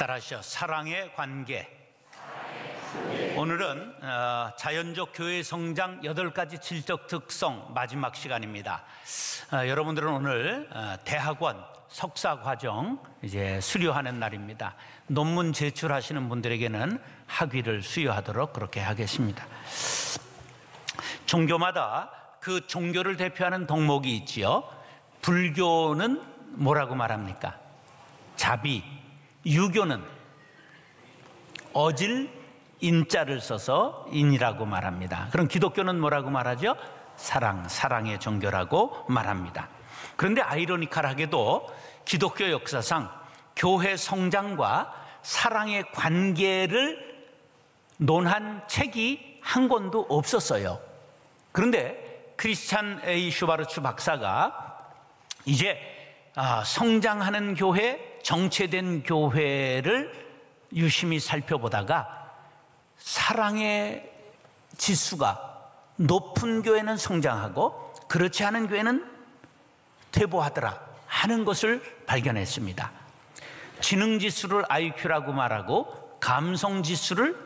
잘하셔. 사랑의 관계. 오늘은 자연적 교회 성장 8가지 질적 특성 마지막 시간입니다. 여러분들은 오늘 대학원 석사 과정 이제 수료하는 날입니다. 논문 제출하시는 분들에게는 학위를 수여하도록 그렇게 하겠습니다. 종교마다 그 종교를 대표하는 덕목이 있지요. 불교는 뭐라고 말합니까? 자비. 유교는 어질 인자를 써서 인이라고 말합니다. 그럼 기독교는 뭐라고 말하죠? 사랑, 사랑의 종교라고 말합니다. 그런데 아이러니컬하게도 기독교 역사상 교회 성장과 사랑의 관계를 논한 책이 한 권도 없었어요. 그런데 크리스찬 A. 슈바르츠 박사가 이제 성장하는 교회, 정체된 교회를 유심히 살펴보다가 사랑의 지수가 높은 교회는 성장하고 그렇지 않은 교회는 퇴보하더라 하는 것을 발견했습니다. 지능지수를 IQ라고 말하고 감성지수를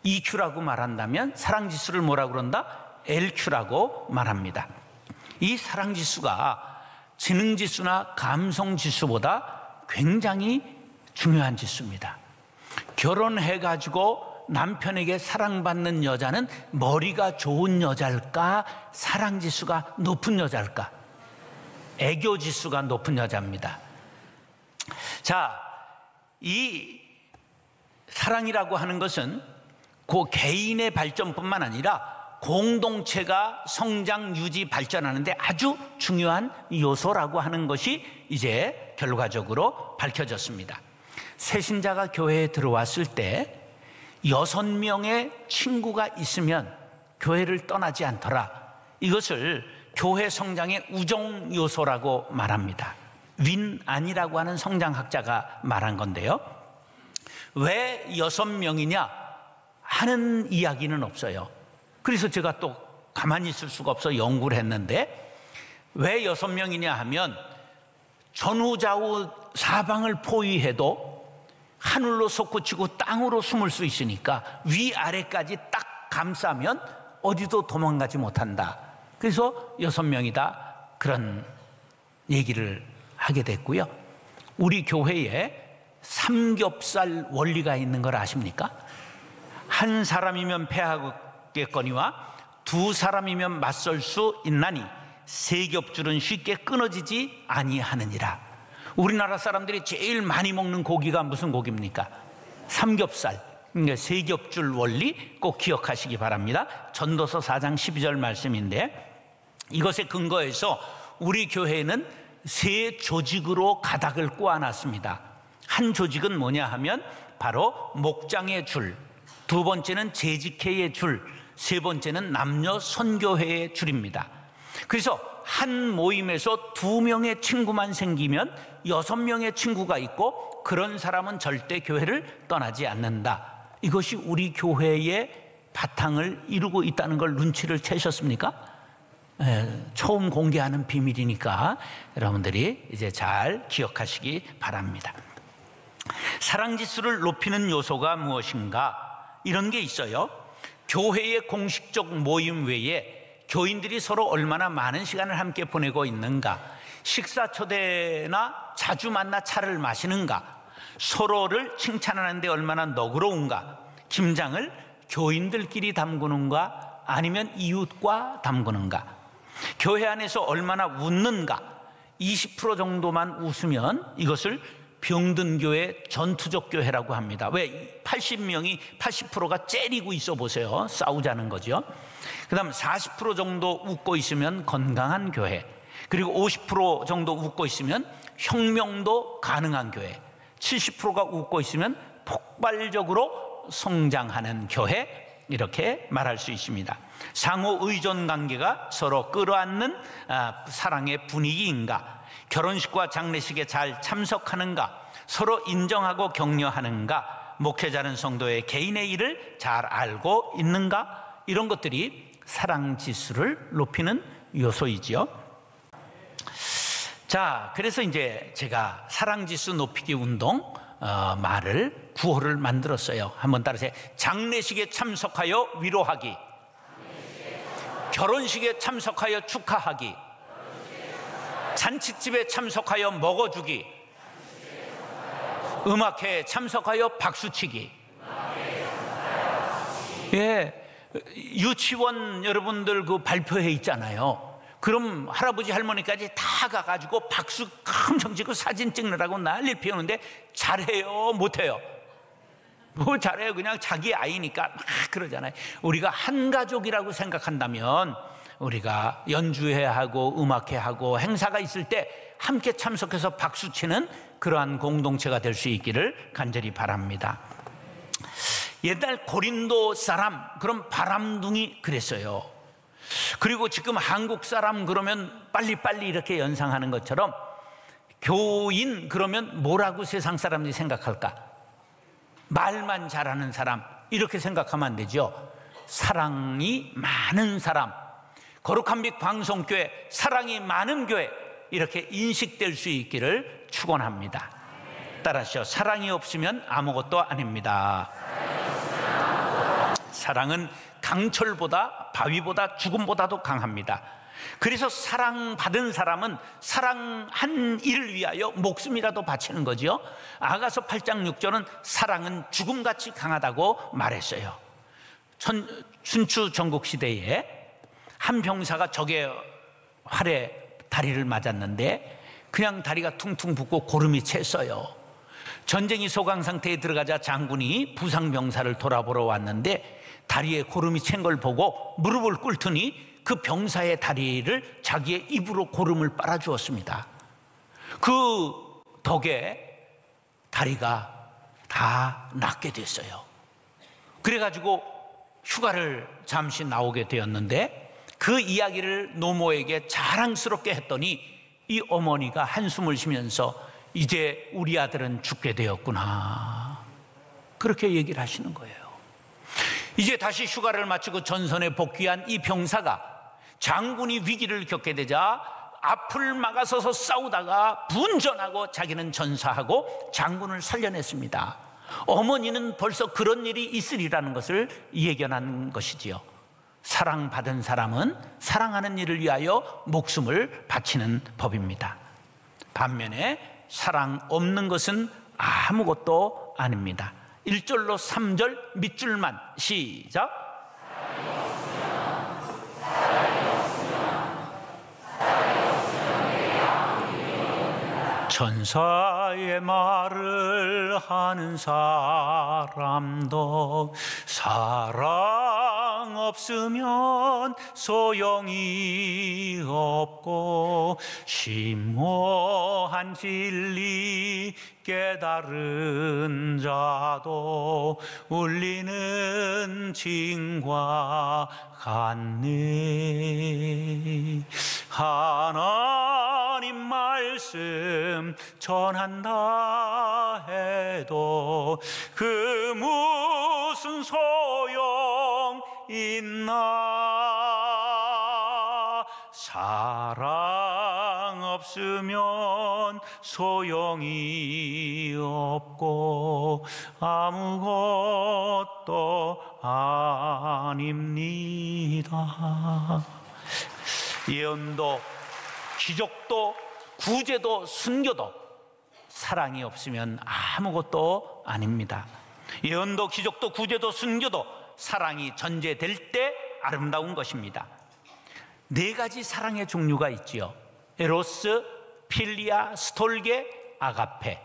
EQ라고 말한다면 사랑지수를 뭐라고 그런다? LQ라고 말합니다. 이 사랑지수가 지능지수나 감성지수보다 굉장히 중요한 지수입니다. 결혼해가지고 남편에게 사랑받는 여자는 머리가 좋은 여자일까? 사랑지수가 높은 여자일까? 애교지수가 높은 여자입니다. 자, 이 사랑이라고 하는 것은 그 개인의 발전뿐만 아니라 공동체가 성장, 유지, 발전하는데 아주 중요한 요소라고 하는 것이 이제 결과적으로 밝혀졌습니다. 새신자가 교회에 들어왔을 때 6명의 친구가 있으면 교회를 떠나지 않더라. 이것을 교회 성장의 우정 요소라고 말합니다. 윈안이라고 하는 성장학자가 말한 건데요. 왜 6명이냐 하는 이야기는 없어요. 그래서 제가 또 가만히 있을 수가 없어 연구를 했는데 왜 6명이냐 하면 전후좌우 사방을 포위해도 하늘로 솟구치고 땅으로 숨을 수 있으니까 위아래까지 딱 감싸면 어디도 도망가지 못한다. 그래서 6명이다 그런 얘기를 하게 됐고요. 우리 교회에 삼겹살 원리가 있는 걸 아십니까? 한 사람이면 패하겠거니와 두 사람이면 맞설 수 있나니 세 겹줄은 쉽게 끊어지지 아니하느니라. 우리나라 사람들이 제일 많이 먹는 고기가 무슨 고기입니까? 삼겹살. 그러니까 세 겹줄 원리 꼭 기억하시기 바랍니다. 전도서 4장 12절 말씀인데 이것에 근거해서 우리 교회는 세 조직으로 가닥을 꼬아놨습니다. 한 조직은 뭐냐 하면 바로 목장의 줄, 두 번째는 재직회의 줄, 세 번째는 남녀 선교회의 줄입니다. 그래서 한 모임에서 2명의 친구만 생기면 6명의 친구가 있고 그런 사람은 절대 교회를 떠나지 않는다. 이것이 우리 교회의 바탕을 이루고 있다는 걸 눈치를 채셨습니까? 처음 공개하는 비밀이니까 여러분들이 이제 잘 기억하시기 바랍니다. 사랑지수를 높이는 요소가 무엇인가? 이런 게 있어요. 교회의 공식적 모임 외에 교인들이 서로 얼마나 많은 시간을 함께 보내고 있는가, 식사 초대나 자주 만나 차를 마시는가, 서로를 칭찬하는데 얼마나 너그러운가, 김장을 교인들끼리 담그는가 아니면 이웃과 담그는가, 교회 안에서 얼마나 웃는가, 20% 정도만 웃으면 이것을 병든교회, 전투적 교회라고 합니다. 왜? 80명이 80%가 째리고 있어 보세요. 싸우자는 거죠. 그 다음 40% 정도 웃고 있으면 건강한 교회, 그리고 50% 정도 웃고 있으면 혁명도 가능한 교회, 70%가 웃고 있으면 폭발적으로 성장하는 교회, 이렇게 말할 수 있습니다. 상호 의존 관계가 서로 끌어안는 사랑의 분위기인가, 결혼식과 장례식에 잘 참석하는가, 서로 인정하고 격려하는가, 목회자는 성도의 개인의 일을 잘 알고 있는가, 이런 것들이 사랑지수를 높이는 요소이지요. 자, 그래서 이제 제가 사랑지수 높이기 운동 말을 구호를 만들었어요. 한번 따라하세요. 장례식에 참석하여 위로하기, 결혼식에 참석하여 축하하기, 잔치집에 참석하여 먹어주기, 음악회에 참석하여 박수치기. 예, 유치원 여러분들 그 발표회 있잖아요. 그럼 할아버지 할머니까지 다 가가지고 박수 엄청 치고 사진 찍느라고 난리 피우는데 잘해요, 못해요? 뭐 잘해요. 그냥 자기 아이니까 막 그러잖아요. 우리가 한 가족이라고 생각한다면 우리가 연주회 하고 음악회 하고 행사가 있을 때 함께 참석해서 박수치는 그러한 공동체가 될 수 있기를 간절히 바랍니다. 옛날 고린도 사람, 그럼 바람둥이 그랬어요. 그리고 지금 한국 사람 그러면 빨리빨리 이렇게 연상하는 것처럼 교인 그러면 뭐라고 세상 사람들이 생각할까? 말만 잘하는 사람, 이렇게 생각하면 안 되죠. 사랑이 많은 사람, 거룩한 빛 광성교회, 사랑이 많은 교회, 이렇게 인식될 수 있기를 축원합니다. 따라하시죠. 사랑이 없으면 아무것도 아닙니다. 사랑은 강철보다, 바위보다, 죽음보다도 강합니다. 그래서 사랑받은 사람은 사랑한 일을 위하여 목숨이라도 바치는 거지요. 아가서 8장 6절은 사랑은 죽음같이 강하다고 말했어요. 춘추 전국시대에 한 병사가 적의 활에 다리를 맞았는데 그냥 다리가 퉁퉁 붓고 고름이 챘어요. 전쟁이 소강 상태에 들어가자 장군이 부상병사를 돌아보러 왔는데 다리에 고름이 챈 걸 보고 무릎을 꿇더니 그 병사의 다리를 자기의 입으로 고름을 빨아주었습니다. 그 덕에 다리가 다 낫게 됐어요. 그래가지고 휴가를 잠시 나오게 되었는데 그 이야기를 노모에게 자랑스럽게 했더니 이 어머니가 한숨을 쉬면서 이제 우리 아들은 죽게 되었구나, 그렇게 얘기를 하시는 거예요. 이제 다시 휴가를 마치고 전선에 복귀한 이 병사가 장군이 위기를 겪게 되자 앞을 막아서서 싸우다가 분전하고 자기는 전사하고 장군을 살려냈습니다. 어머니는 벌써 그런 일이 있으리라는 것을 예견한 것이지요. 사랑받은 사람은 사랑하는 일을 위하여 목숨을 바치는 법입니다. 반면에 사랑 없는 것은 아무것도 아닙니다. 1절로 3절 밑줄만 시작. 천사의 말을 하는 사람도 사랑 없으면 소용이 없고 심오한 진리 깨달은 자도 울리는 징과 같네. 하나님 말씀 전한다 해도 그 무슨 소용 있나. 사랑 없으면 소용이 없고 아무것도 아닙니다. 예언도 기적도 구제도 순교도 사랑이 없으면 아무것도 아닙니다. 예언도 기적도 구제도 순교도 사랑이 전제될 때 아름다운 것입니다. 4가지 사랑의 종류가 있지요. 에로스, 필리아, 스톨게, 아가페.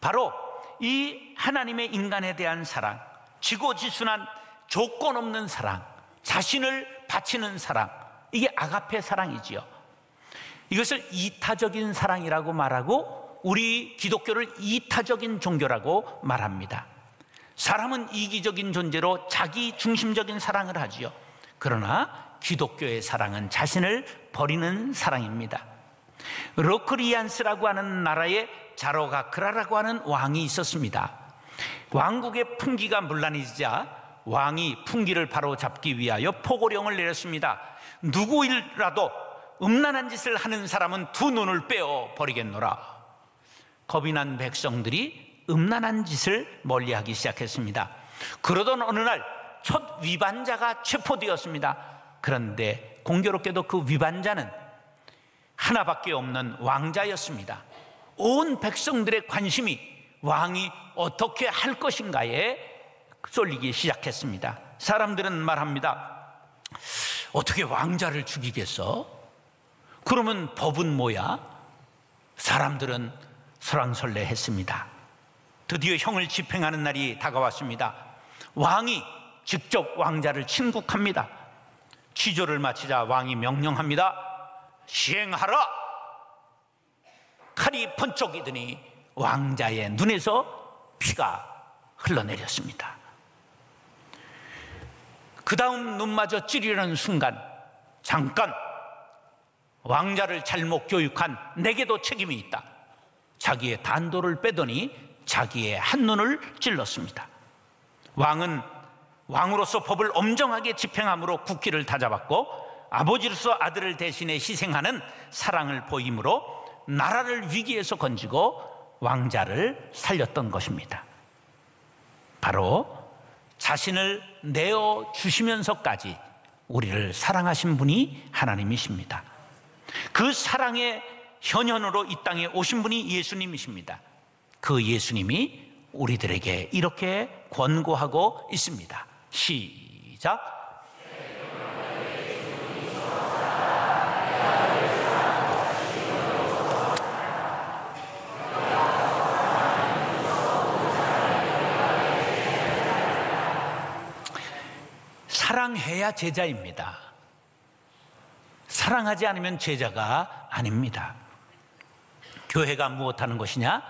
바로 이 하나님의 인간에 대한 사랑, 지고지순한 조건 없는 사랑, 자신을 바치는 사랑, 이게 아가페 사랑이지요. 이것을 이타적인 사랑이라고 말하고 우리 기독교를 이타적인 종교라고 말합니다. 사람은 이기적인 존재로 자기 중심적인 사랑을 하지요. 그러나 기독교의 사랑은 자신을 버리는 사랑입니다. 로크리안스라고 하는 나라에 자로가크라라고 하는 왕이 있었습니다. 왕국의 풍기가 문란해지자 왕이 풍기를 바로잡기 위하여 포고령을 내렸습니다. 누구이라도 음란한 짓을 하는 사람은 2 눈을 빼어 버리겠노라. 겁이 난 백성들이 음란한 짓을 멀리하기 시작했습니다. 그러던 어느 날 첫 위반자가 체포되었습니다. 그런데 공교롭게도 그 위반자는 하나밖에 없는 왕자였습니다. 온 백성들의 관심이 왕이 어떻게 할 것인가에 쏠리기 시작했습니다. 사람들은 말합니다. 어떻게 왕자를 죽이겠어? 그러면 법은 뭐야? 사람들은 설왕설래했습니다. 드디어 형을 집행하는 날이 다가왔습니다. 왕이 직접 왕자를 친국합니다. 취조를 마치자 왕이 명령합니다. 시행하라! 칼이 번쩍이더니 왕자의 눈에서 피가 흘러내렸습니다. 그 다음 눈마저 찌르려는 순간, 잠깐, 왕자를 잘못 교육한 내게도 책임이 있다. 자기의 단도를 빼더니 자기의 한눈을 찔렀습니다. 왕은 왕으로서 법을 엄정하게 집행함으로 국기를 다잡았고, 아버지로서 아들을 대신해 희생하는 사랑을 보임으로 나라를 위기에서 건지고 왕자를 살렸던 것입니다. 바로 자신을 내어주시면서까지 우리를 사랑하신 분이 하나님이십니다. 그 사랑의 현현으로 이 땅에 오신 분이 예수님이십니다. 그 예수님이 우리들에게 이렇게 권고하고 있습니다. 시작. 사랑해야 제자입니다. 사랑하지 않으면 제자가 아닙니다. 교회가 무엇하는 것이냐?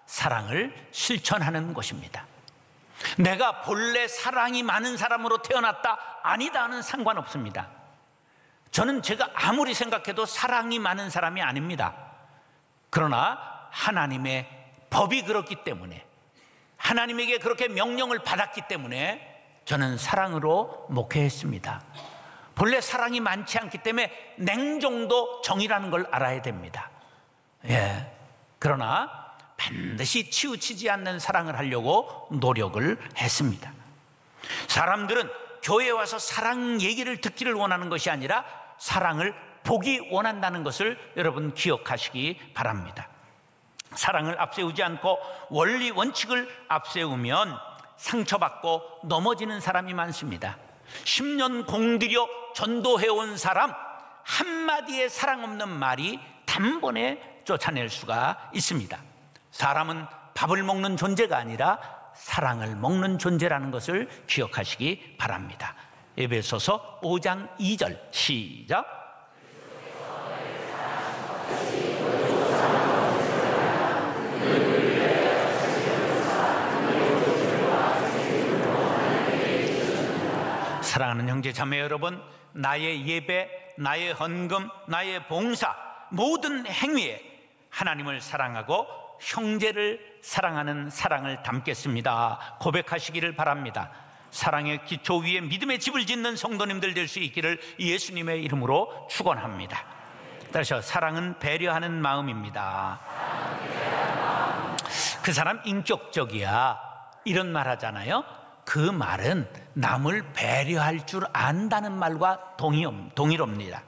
사랑을 실천하는 것입니다. 내가 본래 사랑이 많은 사람으로 태어났다, 아니다는 상관없습니다. 저는 제가 아무리 생각해도 사랑이 많은 사람이 아닙니다. 그러나 하나님의 법이 그렇기 때문에, 하나님에게 그렇게 명령을 받았기 때문에 저는 사랑으로 목회했습니다. 본래 사랑이 많지 않기 때문에 냉정도 정이라는 걸 알아야 됩니다. 그러나 반드시 치우치지 않는 사랑을 하려고 노력을 했습니다. 사람들은 교회에 와서 사랑 얘기를 듣기를 원하는 것이 아니라 사랑을 보기 원한다는 것을 여러분 기억하시기 바랍니다. 사랑을 앞세우지 않고 원리 원칙을 앞세우면 상처받고 넘어지는 사람이 많습니다. 10년 공들여 전도해온 사람 한마디의 사랑 없는 말이 단번에 쫓아낼 수가 있습니다. 사람은 밥을 먹는 존재가 아니라 사랑을 먹는 존재라는 것을 기억하시기 바랍니다. 에베소서 5장 2절 시작. 사랑하는 형제 자매 여러분, 나의 예배, 나의 헌금, 나의 봉사, 모든 행위에 하나님을 사랑하고 형제를 사랑하는 사랑을 담겠습니다. 고백하시기를 바랍니다. 사랑의 기초 위에 믿음의 집을 짓는 성도님들 될 수 있기를 예수님의 이름으로 축원합니다. 다시요, 사랑은 배려하는 마음입니다. 그 사람 인격적이야, 이런 말 하잖아요. 그 말은 남을 배려할 줄 안다는 말과 동일합니다.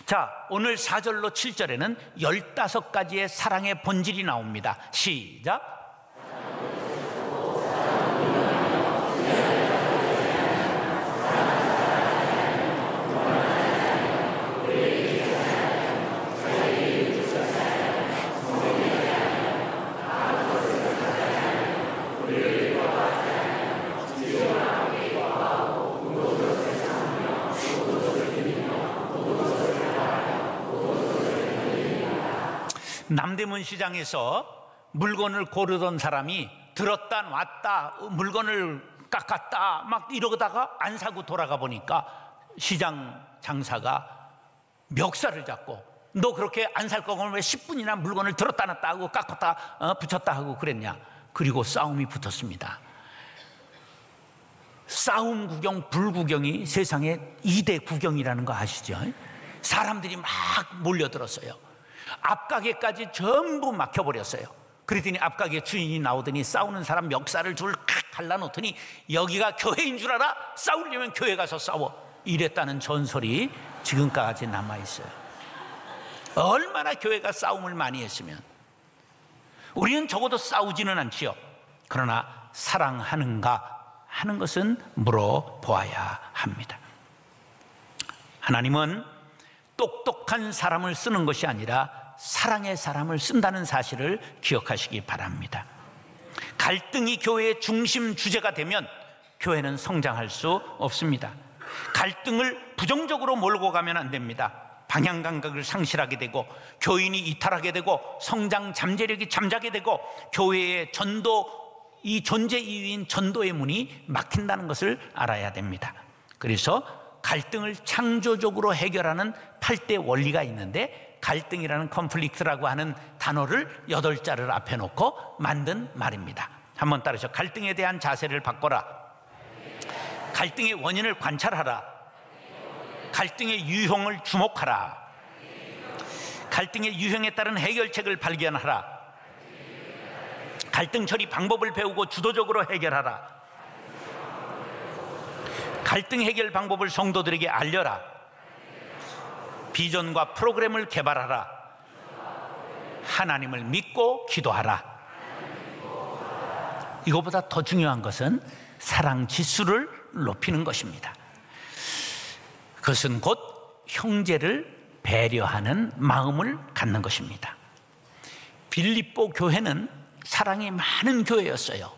자, 오늘 4절로 7절에는 15가지의 사랑의 본질이 나옵니다. 시작. 남대문 시장에서 물건을 고르던 사람이 들었다 놨다 물건을 깎았다 막 이러다가 안 사고 돌아가 보니까 시장 장사가 멱살을 잡고, 너 그렇게 안 살 거면 왜 10분이나 물건을 들었다 놨다 하고 깎았다 붙였다 하고 그랬냐. 그리고 싸움이 붙었습니다. 싸움 구경, 불구경이 세상의 2대 구경이라는 거 아시죠? 사람들이 막 몰려들었어요. 앞가게까지 전부 막혀버렸어요. 그랬더니 앞가게 주인이 나오더니 싸우는 사람 멱살을 둘 갈라놓더니 여기가 교회인 줄 알아? 싸우려면 교회 가서 싸워. 이랬다는 전설이 지금까지 남아있어요. 얼마나 교회가 싸움을 많이 했으면. 우리는 적어도 싸우지는 않지요. 그러나 사랑하는가 하는 것은 물어보아야 합니다. 하나님은 똑똑한 사람을 쓰는 것이 아니라 사랑의 사람을 쓴다는 사실을 기억하시기 바랍니다. 갈등이 교회의 중심 주제가 되면 교회는 성장할 수 없습니다. 갈등을 부정적으로 몰고 가면 안 됩니다. 방향 감각을 상실하게 되고 교인이 이탈하게 되고 성장 잠재력이 잠자게 되고 교회의 전도, 이 존재 이유인 전도의 문이 막힌다는 것을 알아야 됩니다. 그래서 갈등을 창조적으로 해결하는 8대 원리가 있는데, 갈등이라는 컨플릭트라고 하는 단어를 8자를 앞에 놓고 만든 말입니다. 한번 따라서 갈등에 대한 자세를 바꿔라. 갈등의 원인을 관찰하라. 갈등의 유형을 주목하라. 갈등의 유형에 따른 해결책을 발견하라. 갈등 처리 방법을 배우고 주도적으로 해결하라. 갈등 해결 방법을 성도들에게 알려라. 비전과 프로그램을 개발하라. 하나님을 믿고 기도하라. 이거보다 더 중요한 것은 사랑 지수를 높이는 것입니다. 그것은 곧 형제를 배려하는 마음을 갖는 것입니다. 빌립보 교회는 사랑이 많은 교회였어요.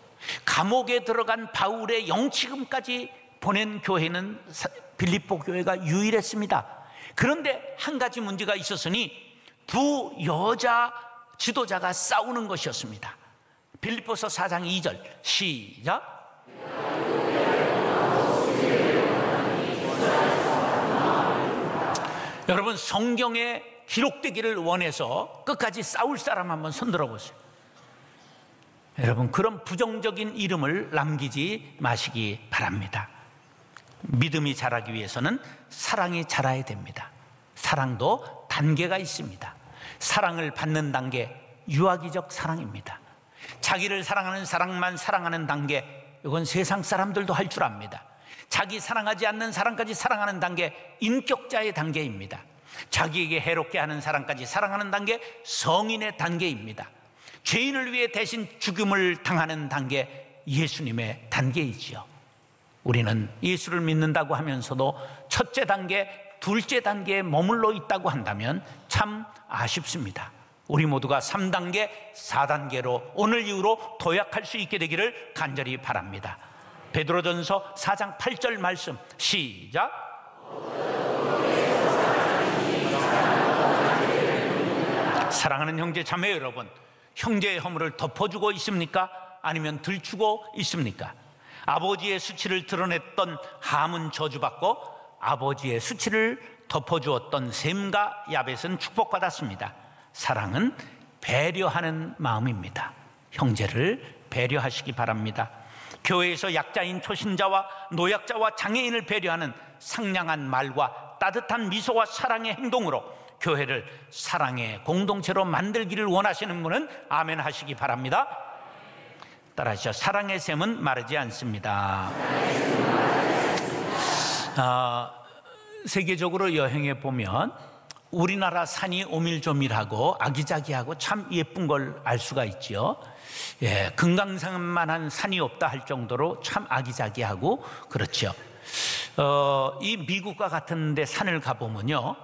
감옥에 들어간 바울의 영치금까지 보낸 교회는 빌립보 교회가 유일했습니다. 그런데 한 가지 문제가 있었으니 두 여자 지도자가 싸우는 것이었습니다. 빌립보서 4장 2절 시작. 여러분, 성경에 기록되기를 원해서 끝까지 싸울 사람 한번 손들어 보세요. 여러분, 그런 부정적인 이름을 남기지 마시기 바랍니다. 믿음이 자라기 위해서는 사랑이 자라야 됩니다. 사랑도 단계가 있습니다. 사랑을 받는 단계, 유아기적 사랑입니다. 자기를 사랑하는 사랑만 사랑하는 단계, 이건 세상 사람들도 할 줄 압니다. 자기 사랑하지 않는 사람까지 사랑하는 단계, 인격자의 단계입니다. 자기에게 해롭게 하는 사람까지 사랑하는 단계, 성인의 단계입니다. 죄인을 위해 대신 죽음을 당하는 단계, 예수님의 단계이지요. 우리는 예수를 믿는다고 하면서도 첫째 단계, 둘째 단계에 머물러 있다고 한다면 참 아쉽습니다. 우리 모두가 3단계, 4단계로 오늘 이후로 도약할 수 있게 되기를 간절히 바랍니다. 베드로전서 4장 8절 말씀 시작. 사랑하는 형제 자매 여러분, 형제의 허물을 덮어주고 있습니까? 아니면 들추고 있습니까? 아버지의 수치를 드러냈던 함은 저주받고 아버지의 수치를 덮어주었던 셈과 야벳은 축복받았습니다. 사랑은 배려하는 마음입니다. 형제를 배려하시기 바랍니다. 교회에서 약자인 초신자와 노약자와 장애인을 배려하는 상냥한 말과 따뜻한 미소와 사랑의 행동으로 교회를 사랑의 공동체로 만들기를 원하시는 분은 아멘 하시기 바랍니다. 따라하시죠. 사랑의 샘은 마르지 않습니다. 세계적으로 여행해 보면 우리나라 산이 오밀조밀하고 아기자기하고 참 예쁜 걸 알 수가 있죠. 예, 금강산만한 산이 없다 할 정도로 참 아기자기하고 그렇죠. 이 미국과 같은 데 산을 가보면요,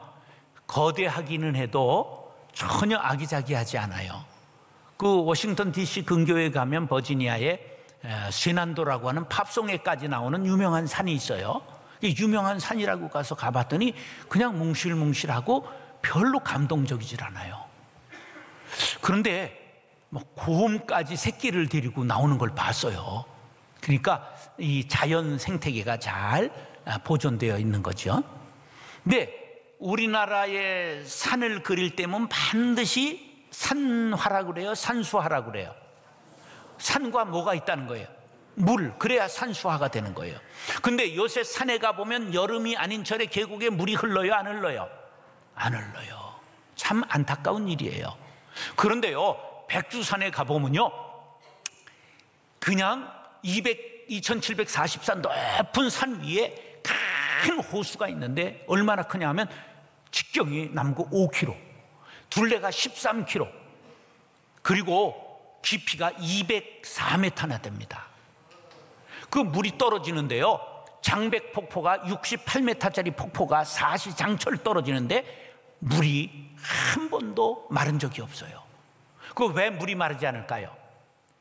거대하기는 해도 전혀 아기자기하지 않아요. 그 워싱턴 DC 근교에 가면 버지니아에 쇠난도라고 하는 팝송에까지 나오는 유명한 산이 있어요. 유명한 산이라고 가서 가봤더니 그냥 뭉실뭉실하고 별로 감동적이질 않아요. 그런데 뭐 곰까지 새끼를 데리고 나오는 걸 봤어요. 그러니까 이 자연 생태계가 잘 보존되어 있는 거죠. 근데 우리나라의 산을 그릴 때면 반드시 산화라고 그래요? 산수화라고 그래요? 산과 뭐가 있다는 거예요? 물, 그래야 산수화가 되는 거예요. 근데 요새 산에 가보면 여름이 아닌 철에 계곡에 물이 흘러요? 안 흘러요? 안 흘러요. 참 안타까운 일이에요. 그런데요, 백두산에 가보면요, 그냥 2744 높은 산 위에 큰 호수가 있는데 얼마나 크냐 하면 직경이 남구 5km, 둘레가 13km, 그리고 깊이가 204m나 됩니다. 그 물이 떨어지는데요, 장백폭포가 68m짜리 폭포가 사시장철 떨어지는데 물이 한 번도 마른 적이 없어요. 그 왜 물이 마르지 않을까요?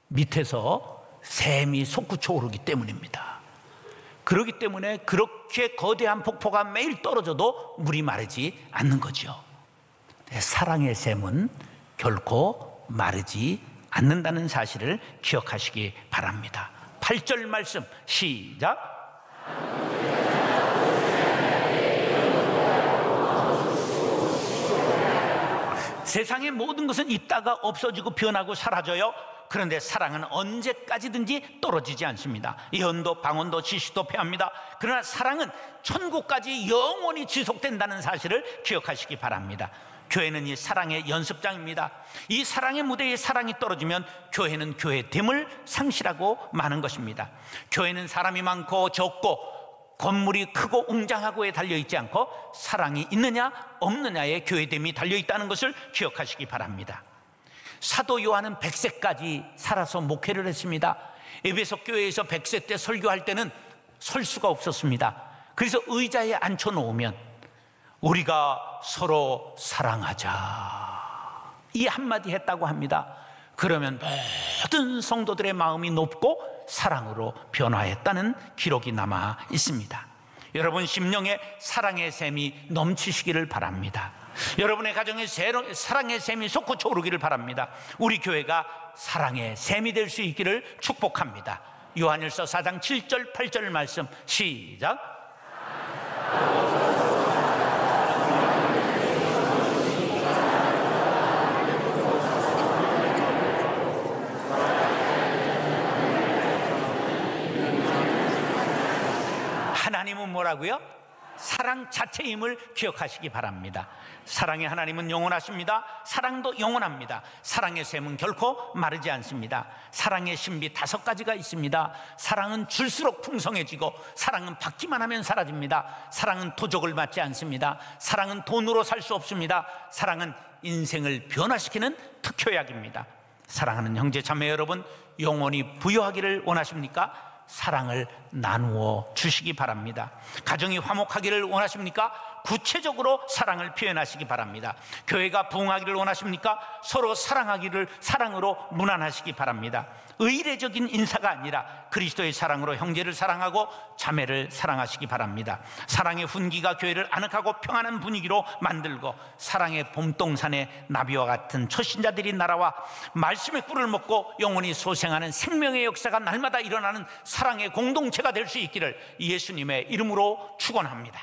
밑에서 샘이 솟구쳐 오르기 때문입니다. 그렇기 때문에 그렇게 거대한 폭포가 매일 떨어져도 물이 마르지 않는 거죠. 사랑의 샘은 결코 마르지 않는다는 사실을 기억하시기 바랍니다. 8절 말씀 시작. 세상의 모든 것은 있다가 없어지고 변하고 사라져요. 그런데 사랑은 언제까지든지 떨어지지 않습니다. 예언도 방언도 지시도 패합니다. 그러나 사랑은 천국까지 영원히 지속된다는 사실을 기억하시기 바랍니다. 교회는 이 사랑의 연습장입니다. 이 사랑의 무대에 사랑이 떨어지면 교회는 교회됨을 상실하고 마는 것입니다. 교회는 사람이 많고 적고 건물이 크고 웅장하고에 달려있지 않고 사랑이 있느냐 없느냐에 교회됨이 달려있다는 것을 기억하시기 바랍니다. 사도 요한은 100세까지 살아서 목회를 했습니다. 에베소 교회에서 100세 때 설교할 때는 설 수가 없었습니다. 그래서 의자에 앉혀놓으면 우리가 서로 사랑하자 이 한마디 했다고 합니다. 그러면 모든 성도들의 마음이 높고 사랑으로 변화했다는 기록이 남아 있습니다. 여러분 심령에 사랑의 샘이 넘치시기를 바랍니다. 여러분의 가정에 사랑의 샘이 솟구쳐 오르기를 바랍니다. 우리 교회가 사랑의 샘이 될 수 있기를 축복합니다. 요한일서 4장 7절 8절 말씀 시작. 하나님은 뭐라고요? 사랑 자체임을 기억하시기 바랍니다. 사랑의 하나님은 영원하십니다. 사랑도 영원합니다. 사랑의 샘은 결코 마르지 않습니다. 사랑의 신비 5가지가 있습니다. 사랑은 줄수록 풍성해지고, 사랑은 받기만 하면 사라집니다. 사랑은 도적을 맞지 않습니다. 사랑은 돈으로 살 수 없습니다. 사랑은 인생을 변화시키는 특효약입니다. 사랑하는 형제 자매 여러분, 영원히 부여하기를 원하십니까? 사랑을 나누어 주시기 바랍니다. 가정이 화목하기를 원하십니까? 구체적으로 사랑을 표현하시기 바랍니다. 교회가 부흥하기를 원하십니까? 서로 사랑하기를 사랑으로 문안하시기 바랍니다. 의례적인 인사가 아니라 그리스도의 사랑으로 형제를 사랑하고 자매를 사랑하시기 바랍니다. 사랑의 훈기가 교회를 아늑하고 평안한 분위기로 만들고, 사랑의 봄동산에 나비와 같은 초신자들이 날아와 말씀의 꿀을 먹고 영원히 소생하는 생명의 역사가 날마다 일어나는 사랑의 공동체가 될 수 있기를 예수님의 이름으로 축원합니다.